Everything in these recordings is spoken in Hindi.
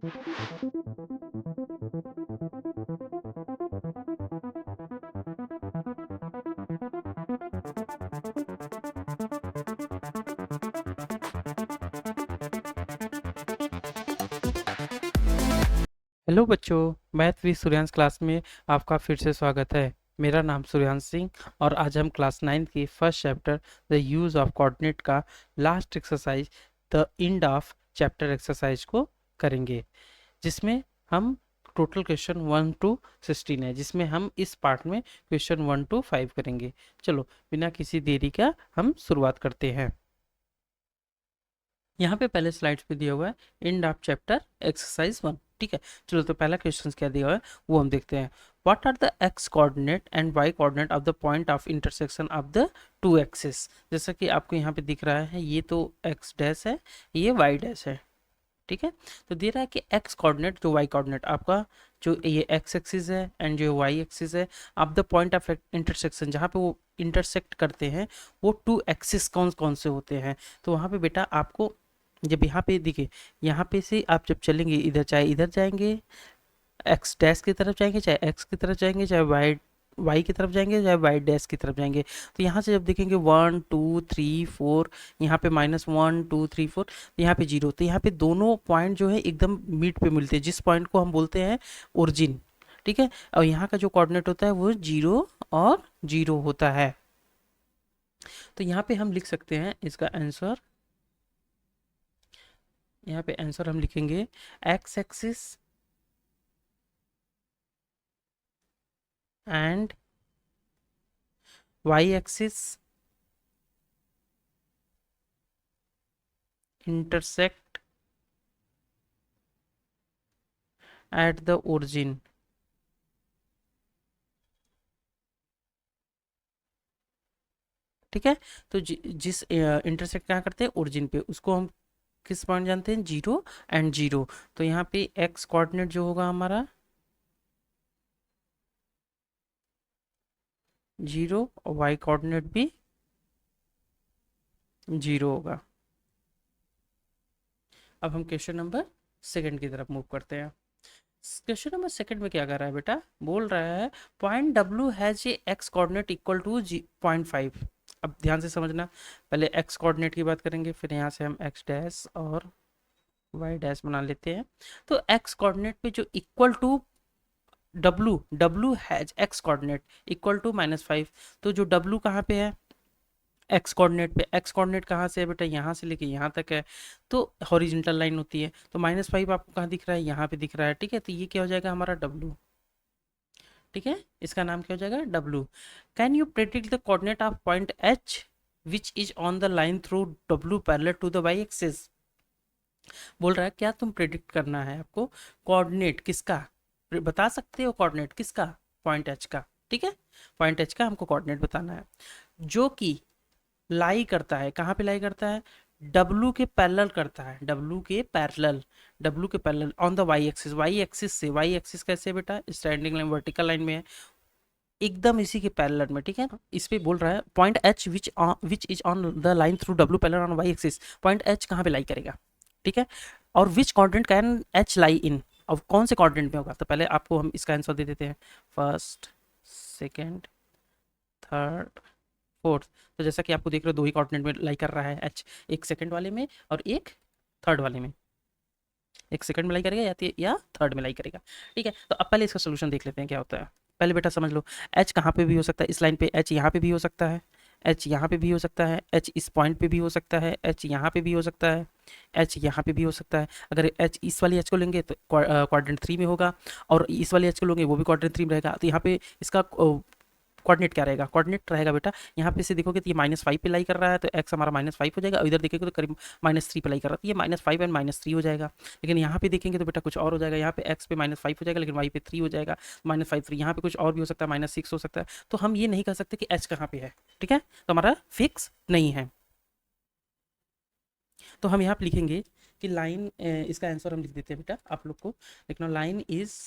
हेलो बच्चों, मैथ विद सूर्यांश क्लास में आपका फिर से स्वागत है। मेरा नाम सूर्यांश सिंह और आज हम क्लास 9 की first chapter the use of coordinate का last exercise the end of chapter exercise को करेंगे, जिसमें हम टोटल क्वेश्चन 1 to 16 है, जिसमें हम इस पार्ट में क्वेश्चन 1 to 5 करेंगे। चलो बिना किसी देरी का हम शुरुआत करते हैं। यहाँ पे पहले स्लाइड्स पे दिया हुआ है एंड ऑफ चैप्टर एक्सरसाइज 1। ठीक है, चलो तो पहला क्वेश्चन क्या दिया हुआ है वो हम देखते हैं। What are the X coordinate and Y coordinate of the point of intersection of the two axis. जैसा कि आपको यहाँ पे दिख रहा है, ये तो एक्स डैश है, ये वाई डैश है। ठीक है, तो दे रहा है कि एक्स कोऑर्डिनेट जो वाई कोऑर्डिनेट आपका जो ये एक्स एक्सिस है एंड जो वाई एक्सिस है, आप द पॉइंट ऑफ इंटरसेक्शन जहाँ पे वो इंटरसेक्ट करते हैं वो टू एक्सिस कौन कौन से होते हैं। तो वहाँ पे बेटा आपको जब यहाँ पे देखिए, यहाँ पे से आप जब चलेंगे इधर, चाहे इधर जाएंगे एक्स डैश की तरफ जाएंगे, चाहे एक्स की तरफ जाएंगे, चाहे वाई वाई की तरफ जाएंगे, चाहे वाई डैश की तरफ जाएंगे, तो यहाँ से जब देखेंगे 1 2 3 4, यहाँ पे -1 2 3 4, तो यहाँ पे 0, तो यहाँ पे दोनों पॉइंट जो है एकदम मिड पे मिलते हैं, जिस पॉइंट को हम बोलते हैं ओरिजिन। ठीक है, और यहाँ का जो कोऑर्डिनेट होता है वो 0 और 0 होता है। तो यहाँ पे हम लिख सकते हैं इसका आंसर, यहाँ पे आंसर हम लिखेंगे X axis and Y axis intersect at the origin। ठीक है, तो जिस इंटरसेक्ट कहाँ करते हैं ओरिजिन पे, उसको हम किस पॉइंट जानते हैं, 0 एंड 0। तो यहाँ पे एक्स कोऑर्डिनेट जो होगा हमारा 0 और वाई कोऑर्डिनेट भी 0 होगा। अब हम क्वेश्चन नंबर सेकंड की तरफ मूव करते हैं। क्वेश्चन नंबर सेकंड में क्या कर रहा है बेटा, बोल रहा है point W has a X coordinate equal to 0.5। अब ध्यान से समझना, पहले एक्स कोऑर्डिनेट की बात करेंगे, फिर यहाँ से हम एक्स डैश और वाई डैश बना लेते हैं। तो एक्स कोऑर्डिनेट पे जो equal to W has X coordinate equal to -5, तो जो डब्ल्यू कहाँ पे है, एक्स कोऑर्डिनेट पे। एक्स कोऑर्डिनेट कहाँ से है बेटा, यहाँ से लेके यहाँ तक है, तो हॉरिजॉन्टल लाइन होती है। तो -5 आपको कहाँ दिख रहा है, यहाँ पे दिख रहा है। ठीक है, तो ये क्या हो जाएगा हमारा डब्ल्यू। ठीक है, इसका नाम क्या हो जाएगा, W. Can you predict the coordinate of point H which is on the line through W parallel to the Y axis. बोल रहा है क्या तुम प्रेडिक्ट करना है आपको, कोऑर्डिनेट किसका, बता सकते हो कोऑर्डिनेट किसका, पॉइंट एच का। ठीक है, पॉइंट एच का हमको कोऑर्डिनेट बताना है, जो कि लाई करता है, कहाँ पे लाई करता है, डब्लू के पैरेलल करता है, डब्लू के पैरेलल, डब्लू के parallel on the Y axis. Y axis से, वाई एक्सिस कैसे बेटा, स्टैंडिंग लाइन वर्टिकल लाइन में है, एकदम इसी के पैरेलल में। ठीक है, इस पे बोल रहा है point H which is on the line through W parallel on Y axis. Point H कहाँ पे लाई करेगा, ठीक है, और which coordinate can H lie in, अब कौन से कोऑर्डिनेट में होगा। तो पहले आपको हम इसका आंसर दे देते हैं, फर्स्ट सेकेंड थर्ड फोर्थ। तो जैसा कि आपको देख रहे हो, दो ही कोऑर्डिनेट में लाई कर रहा है एच, एक सेकंड वाले में और एक थर्ड वाले में। एक सेकंड में लाई करेगा या थर्ड में लाई करेगा। ठीक है, तो अब पहले इसका सोल्यूशन देख लेते हैं क्या होता है। पहले बेटा समझ लो, एच कहाँ पे भी हो सकता है, इस लाइन पे एच यहाँ पे भी हो सकता है, एच यहाँ पे भी हो सकता है, एच इस पॉइंट पे भी हो सकता है, एच यहाँ पे भी हो सकता है, एच यहाँ पे भी हो सकता है। अगर एच इस वाली एच को लेंगे तो क्वाड्रेंट 3 में होगा, और इस वाली एच को लेंगे वो भी क्वाड्रेंट 3 में रहेगा। तो यहाँ पे इसका कोऑर्डिनेट क्या रहेगा, कोऑर्डिनेट रहेगा बेटा, यहाँ पे से देखोगे तो ये -5 पे लाई कर रहा है, तो एक्स हमारा -5 हो जाएगा, और इधर देखेंगे तो करीब -3 पे लाई कर रहा है, तो ये -5 एंड -3 हो जाएगा। लेकिन यहाँ पे देखेंगे तो बेटा कुछ और हो जाएगा, यहाँ पे एक्स पे -5 हो जाएगा, लेकिन वाई पे 3 हो जाएगा, -5 3, यहाँ पे कुछ और भी हो सकता है, -6 हो सकता है। तो हम ये नहीं कह सकते कि एच कहाँ पे है। ठीक है, तो हमारा फिक्स नहीं है। तो हम यहाँ पे लिखेंगे कि लाइन, इसका आंसर हम लिख देते हैं बेटा, आप लोग को लिखना, line is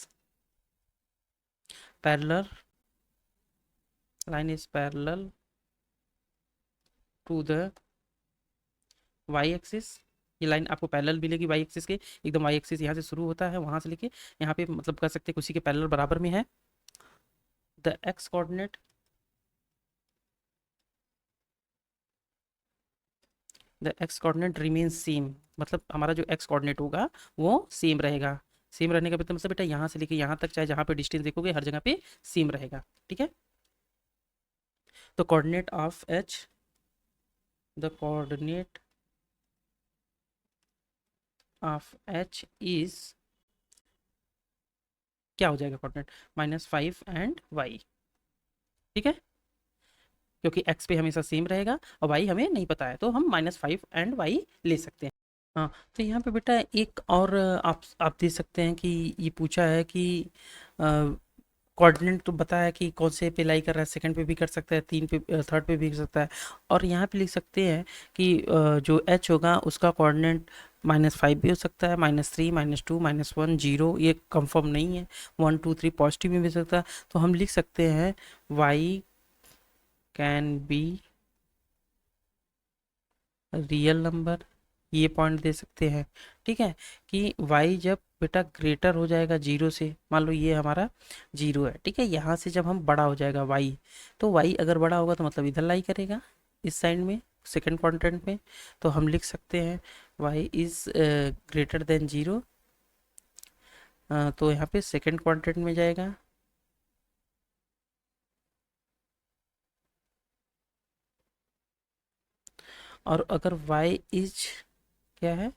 parallel, line is parallel to the y axis ये लाइन आपको पैरेलल मिलेगी वाई एक्सिस के, एकदम वाई एक्सिस यहाँ से शुरू होता है, वहां से लेके यहाँ पे मतलब कह सकते हैं उसी के पैरेलल बराबर में है। The X coordinate the X coordinate remain same, मतलब हमारा जो एक्स कोऑर्डिनेट होगा वो सेम रहेगा। सेम रहने का मतलब बेटा यहाँ से लेके यहाँ तक चाहे जहाँ पे डिस्टेंस देखोगे हर जगह पे सेम रहेगा, ठीक है। तो coordinate of H, the coordinate of H is, क्या हो जाएगा कोऑर्डिनेट, -5 एंड y, ठीक है, क्योंकि x पे हमेशा सेम रहेगा और y हमें नहीं पता है, तो हम -5 एंड y ले सकते हैं। हाँ, तो यहाँ पे बेटा एक और आप दे सकते हैं कि ये पूछा है कि कोऑर्डिनेट तो बताया कि कौन से पे लाई कर रहा है, सेकंड पे भी कर सकता है, तीन पे, थर्ड पे भी कर सकता है। और यहाँ पे लिख सकते हैं कि जो h होगा उसका कोऑर्डिनेट -5 भी हो सकता है, -3, -2, -1, 0, ये कंफर्म नहीं है, 1, 2, 3 पॉजिटिव में भी हो सकता है। तो हम लिख सकते हैं y can be real number, ये पॉइंट दे सकते हैं, ठीक है, कि y जब बेटा ग्रेटर हो जाएगा जीरो से, मान लो ये हमारा जीरो है, ठीक है, यहाँ से जब हम बड़ा हो जाएगा y, तो y अगर बड़ा होगा तो मतलब इधर लाई करेगा इस साइड में, सेकंड क्वाड्रेंट में। तो हम लिख सकते हैं y is greater than zero, तो यहाँ पे सेकंड क्वाड्रेंट में जाएगा। और अगर y इज क्या है,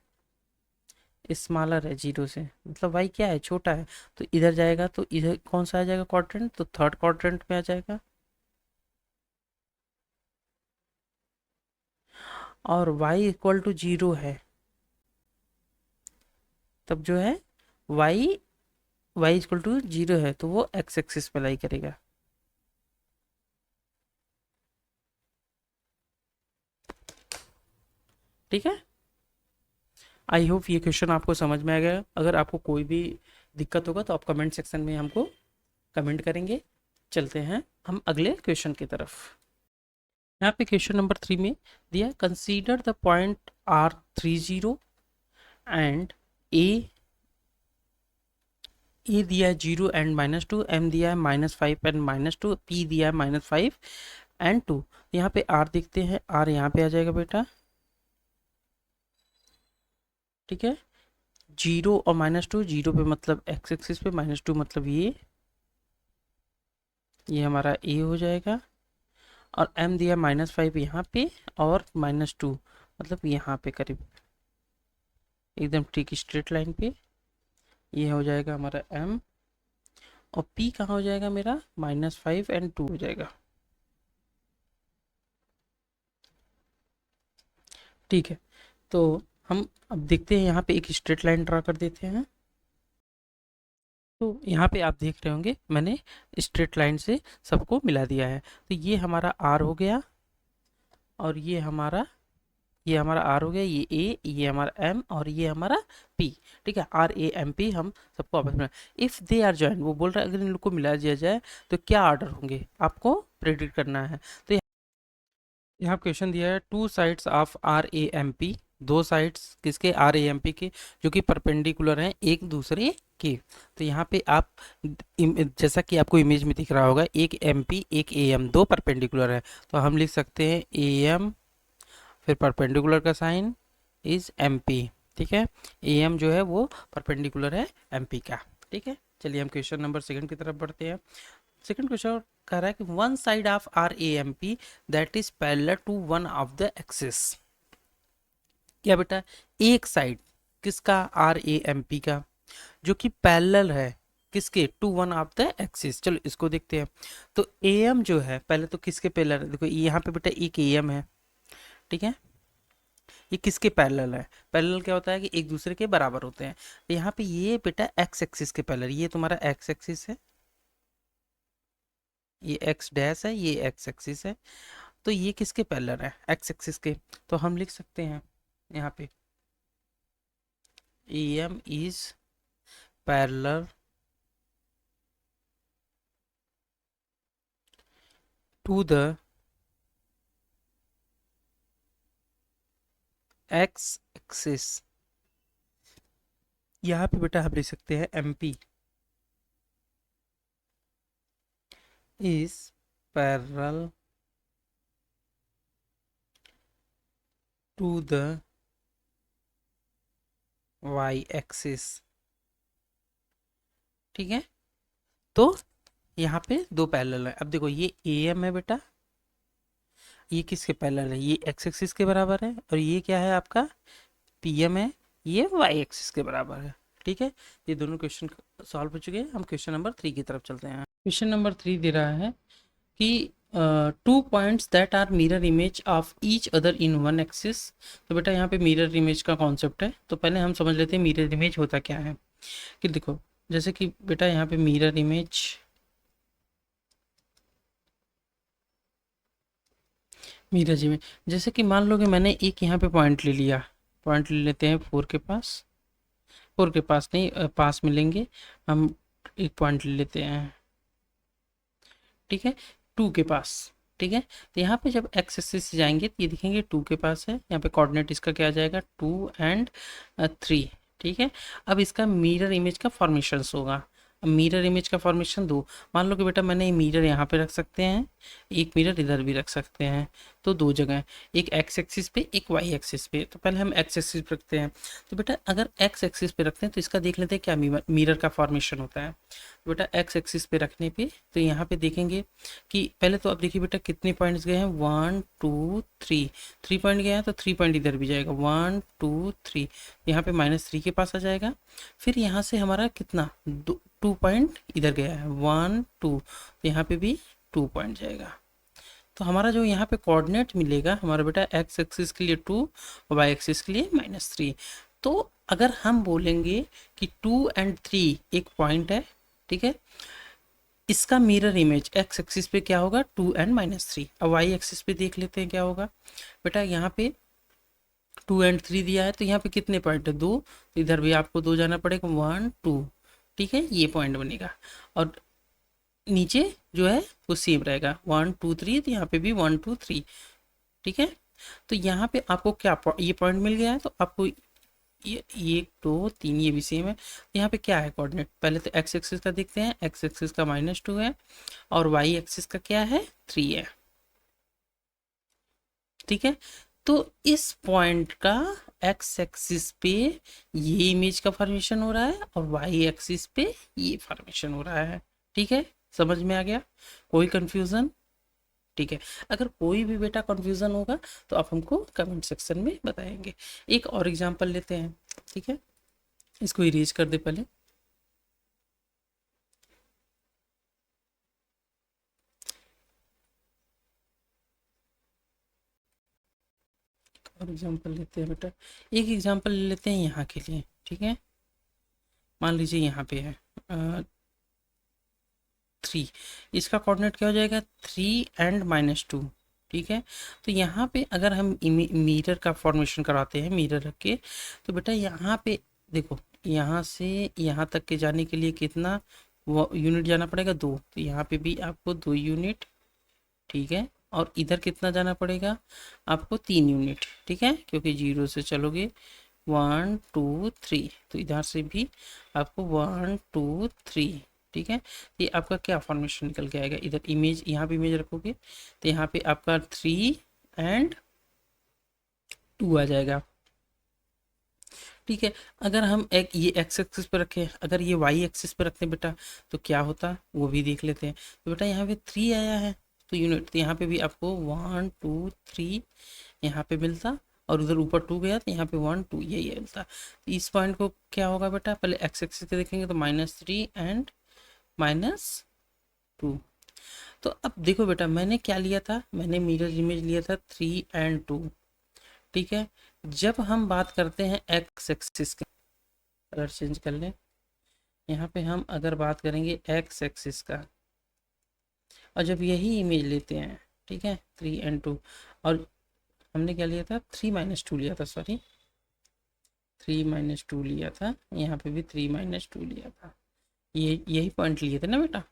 स्मॉलर है जीरो से, मतलब y क्या है, छोटा है, तो इधर जाएगा, तो इधर कौन सा आ जाएगा क्वाड्रेंट, तो थर्ड क्वाड्रेंट में आ जाएगा। और y इक्वल टू जीरो है, तब जो है y y equal to zero है तो वो x एक्सिस पे लाई करेगा, ठीक है। आई होप ये क्वेश्चन आपको समझ में आ गया। अगर आपको कोई भी दिक्कत होगा तो आप कमेंट सेक्शन में हमको कमेंट करेंगे। चलते हैं हम अगले क्वेश्चन की तरफ। यहाँ पे क्वेश्चन नंबर 3 में दिया, consider the point R30 and A दिया है 0 एंड -2, एम दिया है -5 एंड -2, पी दिया है -5 एंड 2। यहाँ पे आर देखते हैं, आर यहाँ पे आ जाएगा बेटा, ठीक है, 0 और -2, 0 पे मतलब एक्स एक्सिस पे, -2 मतलब ये हमारा ए हो जाएगा। और एम दिया -5 यहाँ पे और -2 मतलब यहाँ पे करीब एकदम ठीक स्ट्रेट लाइन पे, ये हो जाएगा हमारा एम। और पी कहाँ हो जाएगा मेरा, -5 एंड 2 हो जाएगा, ठीक है। तो हम अब देखते हैं, यहाँ पे एक स्ट्रेट लाइन ड्रा कर देते हैं। तो यहाँ पे आप देख रहे होंगे मैंने स्ट्रेट लाइन से सबको मिला दिया है। तो ये हमारा आर हो गया और ये हमारा आर हो गया, ये ए, ये हमारा एम और ये हमारा पी, ठीक है, आर ए एम पी हम सबको आपस में। इफ़ दे आर जॉइन, वो बोल रहा है अगर इन लोग को मिला दिया जाए तो क्या ऑर्डर होंगे, आपको प्रेडिक्ट करना है। तो यहाँ क्वेश्चन दिया है, two sides of R A M P, दो साइड्स किसके, आर ए एम पी के, जो कि परपेंडिकुलर हैं एक दूसरे के। तो यहाँ पे आप जैसा कि आपको इमेज में दिख रहा होगा, एक एम पी एक ए एम, दो परपेंडिकुलर है, तो हम लिख सकते हैं ए एम, फिर परपेंडिकुलर का साइन इज एम पी, ठीक है, ए एम जो है वो परपेंडिकुलर है एम पी का, ठीक है। चलिए हम क्वेश्चन नंबर सेकंड की तरफ बढ़ते हैं। सेकंड क्वेश्चन कह रहा है कि one side of R A M P that is parallel to one of the axis, क्या बेटा, एक साइड किसका, आर ए एम पी का, जो कि पैरेलल है किसके, to one of the axis. चलो इसको देखते हैं। तो ए एम जो है पहले तो किसके पैरेलल है, देखो यहाँ पे बेटा एक ए एम है, ठीक है, ये किसके पैरेलल है, पैरेलल क्या होता है कि एक दूसरे के बराबर होते हैं। तो यहाँ पे ये बेटा एक्स एक्सिस के पैरेलल, ये तुम्हारा एक्स एक्सिस है, ये एक्स डैश है, ये एक्स एक्सिस है, तो ये किसके पैरेलल है, एक्स एक्सिस के। तो हम लिख सकते हैं यहाँ पे A M is parallel to the X axis, यहाँ पे बेटा हम लिख सकते हैं MP is parallel to the y axis. ठीक है, तो यहाँ पे दो पैरेलल है। अब देखो ये AM है बेटा, ये किसके पैरेलल है, ये x एक्सिस के बराबर है, और ये क्या है आपका PM है, ये y एक्सिस के बराबर है। ठीक है, ये दोनों क्वेश्चन सॉल्व हो चुके हैं। हम क्वेश्चन नंबर 3 की तरफ चलते हैं। क्वेश्चन नंबर 3 दे रहा है कि two points that are mirror image of each other in one axis. तो बेटा यहाँ पे मिरर इमेज का कॉन्सेप्ट है, तो पहले हम समझ लेते हैं मिरर इमेज होता क्या है। कि देखो जैसे कि बेटा यहाँ पे मिरर इमेज, मिरर इमेज जैसे कि मान लो कि मैंने एक यहाँ पे पॉइंट ले लिया, पॉइंट ले लेते हैं 4 के पास, 4 के पास नहीं, पास मिलेंगे हम, एक पॉइंट ले लेते हैं, ठीक है, 2 के पास। ठीक है, तो यहाँ पे जब एक्स एक्सिस से जाएंगे तो ये दिखेंगे 2 के पास है, यहाँ पे कोऑर्डिनेट इसका क्या आ जाएगा 2 एंड 3। ठीक है, अब इसका मिरर इमेज का फॉर्मेशन होगा। अब मिरर इमेज का फॉर्मेशन दो, मान लो कि बेटा मैंने मिरर यहाँ पे रख सकते हैं, एक मिरर इधर भी रख सकते हैं, तो दो जगह, एक एक्स एक्सिस पे एक वाई एक्सिस पे। तो पहले हम एक्स एक्सिस पे रखते हैं। तो बेटा अगर एक्स एक्सिस पे रखते हैं तो इसका देख लेते हैं क्या मिरर का फॉर्मेशन होता है। तो बेटा एक्स एक्सिस पे रखने पे तो यहाँ पे देखेंगे कि पहले तो अब देखिए बेटा कितने पॉइंट्स गए हैं, 1 2 3, 3 पॉइंट गए हैं, तो 3 पॉइंट इधर भी जाएगा, 1 2 3, यहाँ पे -3 के पास आ जाएगा। फिर यहाँ से हमारा कितना 2 पॉइंट इधर गया है, 1 2, तो यहाँ पे भी 2 पॉइंट जाएगा। तो हमारा जो यहाँ पे कोऑर्डिनेट मिलेगा हमारा बेटा एक्स एक्सिस के लिए 2, वाई एक्सिस के लिए -3। तो अगर हम बोलेंगे कि 2 एंड 3 एक पॉइंट है, ठीक है, इसका मिरर इमेज एक्स एक्सिस पे क्या होगा 2 एंड -3। अब वाई एक्सिस पे देख लेते हैं क्या होगा। बेटा यहाँ पे 2 एंड 3 दिया है, तो यहाँ पे कितने पॉइंट है 2, तो इधर भी आपको 2 जाना पड़ेगा, 1 2। ठीक है, ये पॉइंट बनेगा, और नीचे जो है वो सेम रहेगा 1 2 3, तो यहाँ पे भी 1 2 3। ठीक है, तो यहाँ पे आपको क्या ये पॉइंट मिल गया है, तो आपको ये 1 2 3 ये भी सेम है। यहाँ पे क्या है कोऑर्डिनेट, पहले तो एक्स एक्सिस का देखते हैं, एक्स एक्सिस का -2 है, और वाई एक्सिस का क्या है 3 है। ठीक है, तो इस पॉइंट का एक्स एक्सिस पे ये इमेज का फॉर्मेशन हो रहा है, और वाई एक्सिस पे ये फॉर्मेशन हो रहा है। ठीक है, समझ में आ गया, कोई कंफ्यूजन। ठीक है, अगर कोई भी बेटा कंफ्यूजन होगा तो आप हमको कमेंट सेक्शन में बताएंगे। एक और एग्जांपल लेते हैं, ठीक है, इसको इरेज कर दे पहले। और एग्जांपल लेते हैं बेटा, एक एग्जांपल ले लेते हैं यहाँ के लिए। ठीक है, मान लीजिए यहाँ पे है 3, इसका कोऑर्डिनेट क्या हो जाएगा 3 एंड -2। ठीक है, तो यहाँ पे अगर हम मिरर का फॉर्मेशन कराते हैं, मिरर रख के, तो बेटा यहाँ पे देखो, यहाँ से यहाँ तक के जाने के लिए कितना वो यूनिट जाना पड़ेगा 2, तो यहाँ पे भी आपको 2 यूनिट। ठीक है, और इधर कितना जाना पड़ेगा आपको 3 यूनिट। ठीक है, क्योंकि 0 से चलोगे 1 2 3, तो इधर से भी आपको 1 2 3। ठीक है, ये आपका क्या फॉर्मेशन निकल के आएगा, इधर इमेज, यहाँ पे इमेज रखोगे तो यहाँ पे आपका 3 एंड 2 आ जाएगा। ठीक है, अगर हम एक ये एक्स एक्सिस पे रखें, अगर ये वाई एक्सिस पे रखते हैं बेटा तो क्या होता वो भी देख लेते हैं। तो बेटा यहाँ पे 3 आया है तो यूनिट, तो यहाँ पे भी आपको 1 2 3 यहाँ पे मिलता, और उधर ऊपर 2 गया तो यहाँ पे 1 2 यही मिलता। इस पॉइंट को क्या होगा बेटा, पहले एक्स एक्सिस के देखेंगे तो -3 एंड -2। तो अब देखो बेटा मैंने क्या लिया था, मैंने मिरर इमेज लिया था 3 एंड 2। ठीक है, जब हम बात करते हैं एक्स एक्सिस के, कलर चेंज कर लें, यहाँ पे हम अगर बात करेंगे एक्स एक्सिस का, और जब यही इमेज लेते हैं, ठीक है 3 एंड 2, और हमने क्या लिया था 3 -2 लिया था, सॉरी 3 -2 लिया था, यहाँ पे भी 3 -2 लिया था, ये यही पॉइंट लिए थे ना बेटा।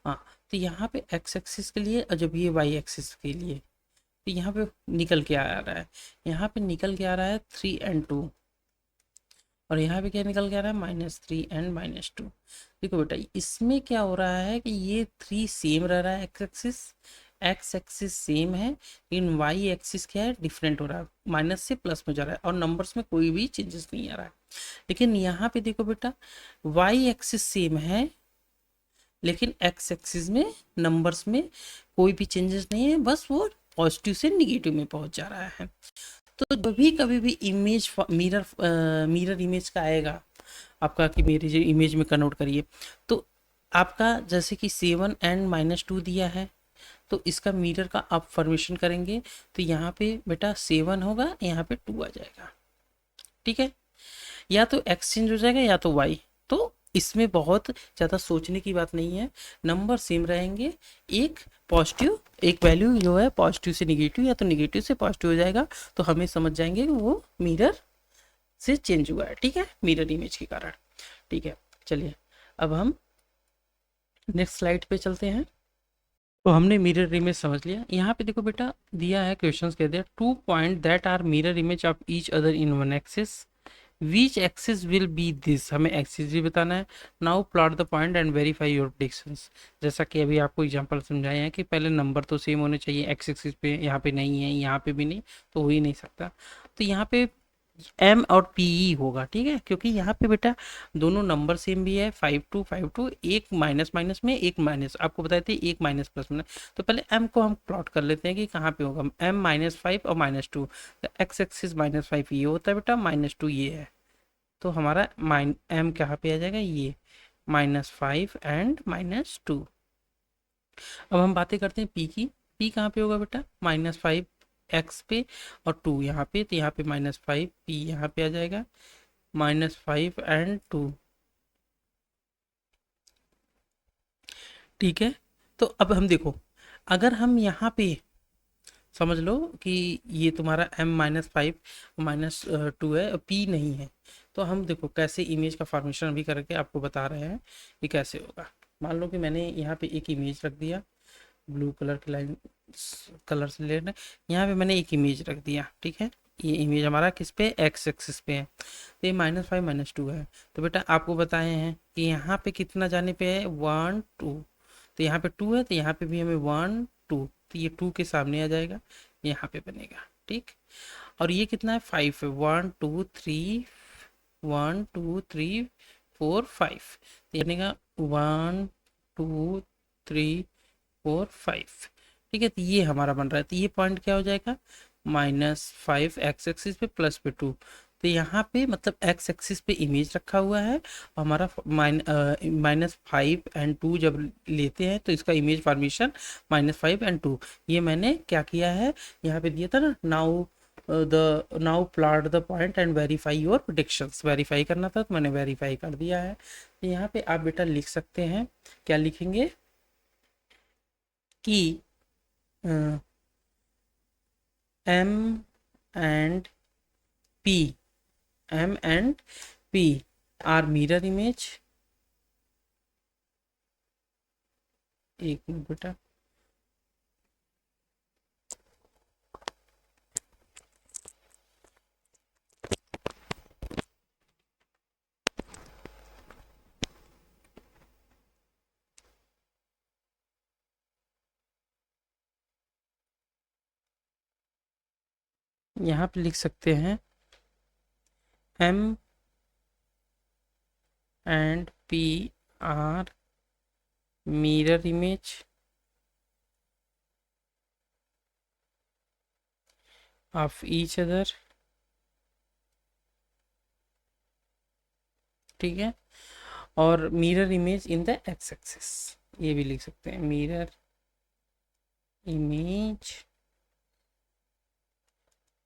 हाँ, तो यहाँ पे एक्स एक्सिस के लिए और जब ये वाई एक्सिस के लिए, तो यहाँ पे निकल के आ रहा है, यहाँ पे निकल के आ रहा है 3 and 2, और यहाँ पे क्या निकल के आ रहा है -3 and -2। देखो बेटा इसमें क्या हो रहा है कि ये 3 सेम रह रहा है, एक्स एक्सिस सेम है, लेकिन वाई एक्सिस क्या है, डिफरेंट हो रहा है, माइनस से प्लस में जा रहा है, और नंबर्स में कोई भी चेंजेस नहीं आ रहा है। लेकिन यहाँ पे देखो बेटा वाई एक्सिस सेम है, लेकिन एक्स एक्सिस में नंबर्स में कोई भी चेंजेस नहीं है, बस वो पॉजिटिव से निगेटिव में पहुंच जा रहा है। तो जब भी कभी भी इमेज मिरर इमेज का आएगा आपका कि मेरी जो इमेज में कन्वर्ट करिए, तो आपका जैसे कि 7 and -2 दिया है, तो इसका मिरर का आप फॉर्मेशन करेंगे तो यहाँ पे बेटा 7 होगा, यहाँ पे 2 आ जाएगा, ठीक है। या तो एक्सचेंज हो जाएगा या तो वाई। तो इसमें बहुत ज़्यादा सोचने की बात नहीं है, नंबर सेम रहेंगे, एक पॉजिटिव एक वैल्यू जो है पॉजिटिव से निगेटिव या तो निगेटिव से पॉजिटिव हो जाएगा, तो हमें समझ जाएंगे कि वो मिरर से चेंज हुआ है, ठीक है, मिरर इमेज के कारण, ठीक है। चलिए अब हम नेक्स्ट स्लाइड पे चलते हैं। तो हमने मिरर इमेज समझ लिया। यहाँ पे देखो बेटा दिया है, क्वेश्चन कह दिया 2 point that are mirror image of each other in one axis, which axis will be this, हमें एक्सिस भी बताना है। Now plot the point and verify your predictions. जैसा कि अभी आपको एग्जांपल समझाए हैं कि पहले नंबर तो सेम होने चाहिए, एक्स एक्सिस पे यहाँ पे नहीं है, यहाँ पे भी नहीं, तो हो ही नहीं सकता। तो यहाँ पे एम और पी ई होगा, ठीक है, क्योंकि यहाँ पे बेटा दोनों नंबर सेम भी है, 5 2 5 2, एक माइनस माइनस में एक माइनस, आपको बताए थे एक माइनस प्लस में। तो पहले एम को हम प्लॉट कर लेते हैं कि कहाँ पे होगा, एम -5 और -2, तो एक्स एक्सिस -5 ये होता है बेटा, -2 ये है, तो हमारा माइन एम कहाँ पे आ जाएगा, ये -5 and -2। अब हम बातें करते हैं पी की। पी कहाँ पे होगा बेटा, -5 एक्स पे और 2 यहाँ पे, तो यहाँ पे -5, पी यहाँ पे आ जाएगा -5 and 2, ठीक है। तो अब हम देखो, अगर हम यहाँ पे समझ लो कि ये तुम्हारा m-5 -2 है, पी नहीं है, तो हम देखो कैसे इमेज का फॉर्मेशन अभी करके आपको बता रहे हैं कि कैसे होगा। मान लो कि मैंने यहाँ पे एक इमेज रख दिया, ब्लू कलर की लाइन कलर से ले रहे, यहाँ पे मैंने एक इमेज रख दिया, ठीक है। ये इमेज हमारा किस पे, एक्स एक्सिस पे है, तो ये -5 -2 है। तो बेटा आपको बताए हैं कि यहाँ पे कितना जाने पे है, 1 2, तो यहाँ पे 2 है, तो यहाँ पे भी हमें 1 2, तो ये 2 के सामने आ जाएगा, यहाँ पे बनेगा, ठीक। और ये कितना है, 5 है, 1 2 3 तो ये बनेगा 1 2 3 4 5, ठीक है। तो ये हमारा बन रहा है, तो ये पॉइंट क्या हो जाएगा, -5 एक्स एक्सिस पे +2। तो यहाँ पे मतलब एक्स एक्सिस पे इमेज रखा हुआ है, हमारा -5 and 2 जब लेते हैं तो इसका इमेज फॉर्मेशन -5 and 2। ये मैंने क्या किया है, यहाँ पे दिया था ना, now plot the point and verify your predictions, verify करना था तो मैंने वेरीफाई कर दिया है। तो यहाँ पे आप बेटा लिख सकते हैं, क्या लिखेंगे कि M and P, M and P are mirror image, एक मिनट बेटा, यहाँ पे लिख सकते हैं M and P are mirror image of each other, ठीक है। और mirror image in the X axis, ये भी लिख सकते हैं, mirror image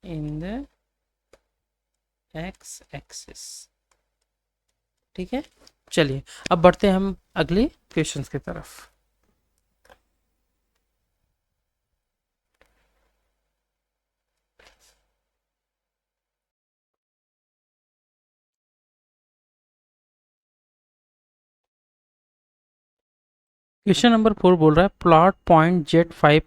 in the X axis, ठीक है। चलिए अब बढ़ते हैं हम अगले क्वेश्चंस की तरफ। क्वेश्चन नंबर 4 बोल रहा है plot point Z5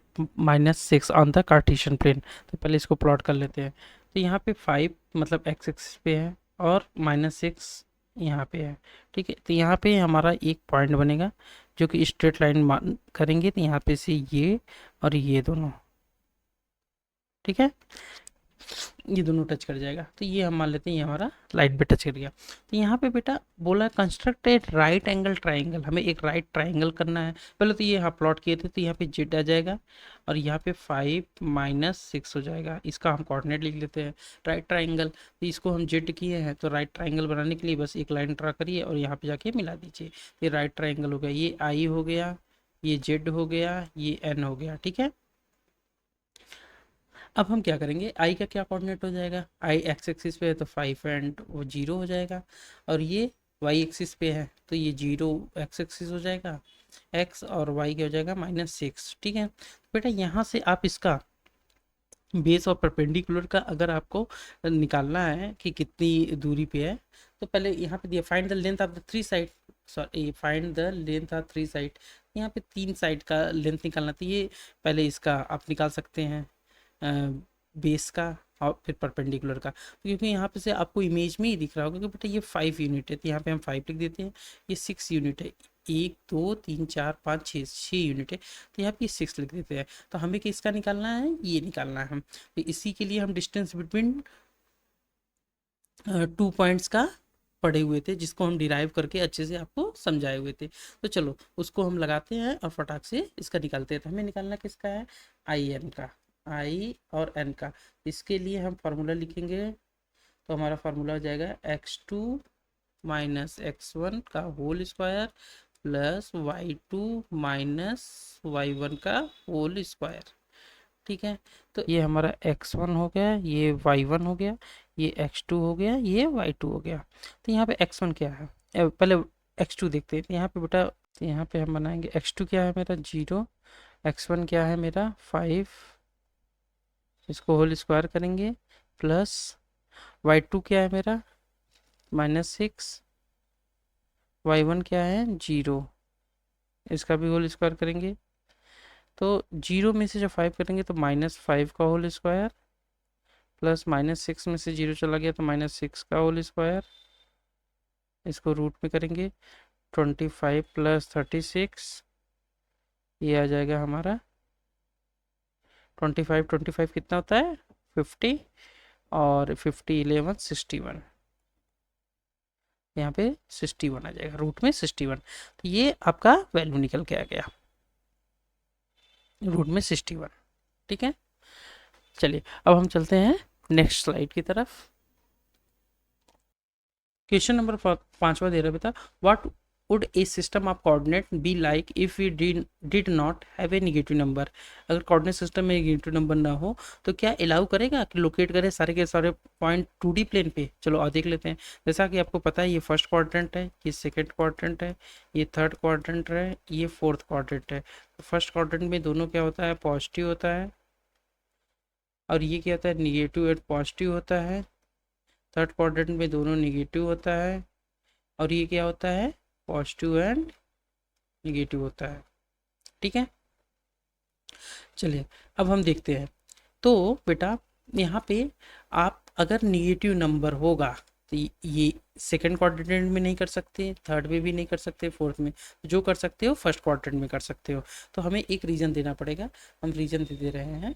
- 6 on the Cartesian plane. तो पहले इसको प्लॉट कर लेते हैं। तो यहाँ पे 5 मतलब एक्स एक्सिस पे है और -6 यहाँ पे है। ठीक है, तो यहाँ पे हमारा एक पॉइंट बनेगा जो कि स्ट्रेट लाइन करेंगे, तो यहाँ पे से ये और ये दोनों, ठीक है, ये दोनों टच कर जाएगा। तो ये हम मान लेते हैं ये हमारा लाइन पे टच कर गया। तो यहाँ पे बेटा बोला कंस्ट्रक्ट ए राइट एंगल ट्राइंगल, हमें एक राइट ट्राइंगल करना है। पहले तो ये यहाँ प्लॉट किए थे, तो यहाँ पे जेड आ जाएगा और यहाँ पे 5 - 6 हो जाएगा। इसका हम कोऑर्डिनेट लिख लेते हैं राइट ट्राइंगल। तो इसको हम जेड किए हैं, तो राइट ट्राइंगल बनाने के लिए बस एक लाइन ड्रा करिए और यहाँ पे जाके मिला दीजिए। ये राइट ट्राइंगल हो गया, ये आई हो गया, ये जेड हो गया, ये एन हो गया। ठीक है, अब हम क्या करेंगे, आई का क्या कोऑर्डिनेट हो जाएगा, आई एक्स एक्सिस पे है तो 5 एंड वो 0 हो जाएगा, और ये वाई एक्सिस पे है तो ये 0 एक्स एक्सिस हो जाएगा, एक्स और वाई क्या हो जाएगा -6। ठीक है, तो बेटा यहाँ से आप इसका बेस और परपेंडिकुलर का अगर आपको निकालना है कि कितनी दूरी पे है, तो पहले यहाँ पे दिया find the length of the three side, sorry find the length of three side. यहाँ पे 3 साइड का लेंथ निकालना, तो ये पहले इसका आप निकाल सकते हैं बेस का और फिर परपेंडिकुलर का। तो क्योंकि यहाँ पे से आपको इमेज में ही दिख रहा होगा कि बेटा ये 5 यूनिट है, तो यहाँ पे हम 5 लिख देते हैं। ये 6 यूनिट है, 1 2 3 4 5 6 यूनिट है, तो यहाँ पे 6 लिख देते हैं। तो हमें किसका निकालना है, ये निकालना है हम। तो इसी के लिए हम डिस्टेंस बिटवीन 2 पॉइंट्स का पढ़े हुए थे, जिसको हम डिराइव करके अच्छे से आपको समझाए हुए थे। तो चलो उसको हम लगाते हैं और फटाक से इसका निकालते हैं। तो हमें निकालना किसका है, आई एन का, आई और एन का। इसके लिए हम फार्मूला लिखेंगे, तो हमारा फार्मूला हो जाएगा x2 - x1 का whole square plus y2 - y1 का होल स्क्वायर। ठीक है, तो ये हमारा x1 हो गया, ये y1 हो गया, ये x2 हो गया, ये y2 हो गया। तो यहाँ पे x1 क्या है, पहले x2 देखते हैं। तो यहाँ पे बेटा, तो यहाँ पे हम बनाएंगे x2 क्या है मेरा 0, x1 क्या है मेरा 5, इसको होल स्क्वायर करेंगे, प्लस y2 क्या है मेरा -6, y1 क्या है 0, इसका भी होल स्क्वायर करेंगे। तो 0 में से जब 5 करेंगे तो -5 का होल स्क्वायर, प्लस -6 में से 0 चला गया तो -6 का होल स्क्वायर, इसको रूट में करेंगे 25 + 36, ये आ जाएगा हमारा 25 कितना होता है 50, और 50 11 61, यहाँ पे 61 आ जाएगा, रूट में 61। तो ये आपका वैल्यू निकल के आ गया, रूट में 61। ठीक है, चलिए अब हम चलते हैं नेक्स्ट स्लाइड की तरफ। क्वेश्चन नंबर 5वां दे रहा है, बेटा what would a system of coordinate be like if we did not have a negative number. अगर कोऑर्डिनेट सिस्टम में नेगेटिव नंबर ना हो तो क्या अलाउ करेगा कि लोकेट करे सारे के सारे पॉइंट 2D प्लेन पे। चलो और देख लेते हैं। जैसा कि आपको पता है ये फर्स्ट क्वाड्रेंट है, ये सेकेंड क्वाड्रेंट है, ये थर्ड क्वाड्रेंट है, ये फोर्थ क्वाड्रेंट है। तो फर्स्ट क्वाड्रेंट में दोनों क्या होता है, पॉजिटिव होता है, और ये क्या होता है, निगेटिव एंड पॉजिटिव होता है। थर्ड क्वाड्रेंट में दोनों निगेटिव होता है, और ये क्या होता है, पॉजिटिव एंड निगेटिव होता है। ठीक है, चलिए अब हम देखते हैं। तो बेटा यहाँ पे आप अगर निगेटिव नंबर होगा तो ये सेकंड क्वाड्रेंट में नहीं कर सकते, थर्ड में भी नहीं कर सकते, फोर्थ में। जो कर सकते हो फर्स्ट क्वाड्रेंट में कर सकते हो। तो हमें एक रीजन देना पड़ेगा, हम रीजन दे रहे हैं।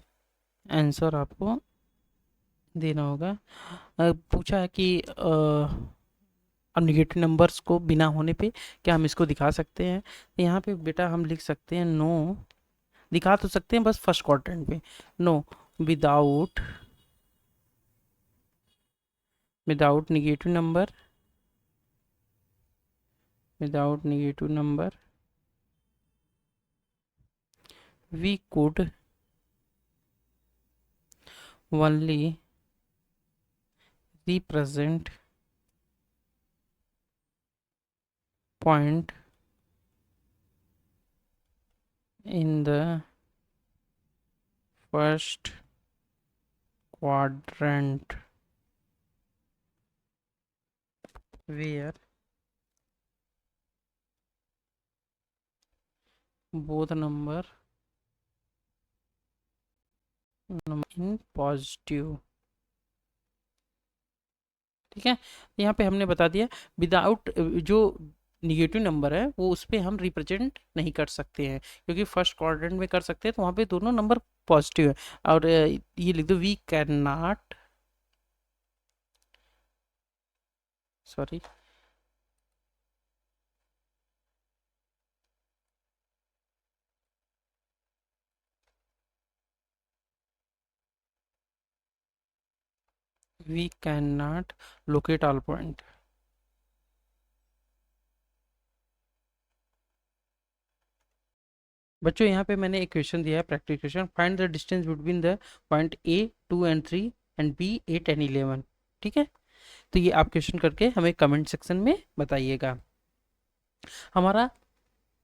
आंसर आपको देना होगा। पूछा है कि अब निगेटिव नंबर्स को बिना होने पे क्या हम इसको दिखा सकते हैं। तो यहाँ पे बेटा हम लिख सकते हैं नो, दिखा तो सकते हैं बस फर्स्ट क्वाड्रेंट में, no without without negative number, without negative number we could only represent point in the first quadrant where both number in positive. ठीक है, यहाँ पे हमने बता दिया विदाउट जो निगेटिव नंबर है वो उस पे हम रिप्रेजेंट नहीं कर सकते हैं, क्योंकि फर्स्ट क्वाड्रेंट में कर सकते हैं तो वहाँ पे दोनों नंबर पॉजिटिव है। और ये लिख दो, we can not, sorry, we can not locate all point. बच्चों यहाँ पे मैंने एक क्वेश्चन दिया है, practice question, find the distance between the point A 2 and 3 and B 8 and 11। ठीक है, तो ये आप क्वेश्चन करके हमें कमेंट सेक्शन में बताइएगा। हमारा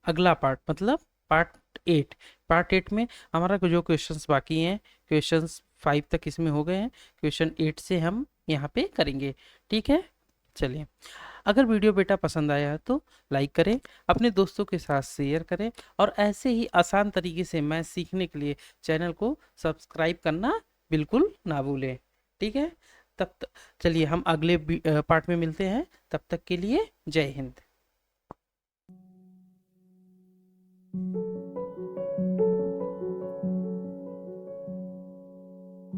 अगला पार्ट मतलब पार्ट 8, पार्ट 8 में हमारा जो क्वेश्चंस बाकी हैं, क्वेश्चंस 5 तक इसमें हो गए हैं, क्वेश्चन 8 से हम यहाँ पे करेंगे। ठीक है, चलिए, अगर वीडियो बेटा पसंद आया है तो लाइक करें, अपने दोस्तों के साथ शेयर करें, और ऐसे ही आसान तरीके से मैथ सीखने के लिए चैनल को सब्सक्राइब करना बिल्कुल ना भूलें। ठीक है, तब तक चलिए हम अगले पार्ट में मिलते हैं, तब तक के लिए जय हिंद।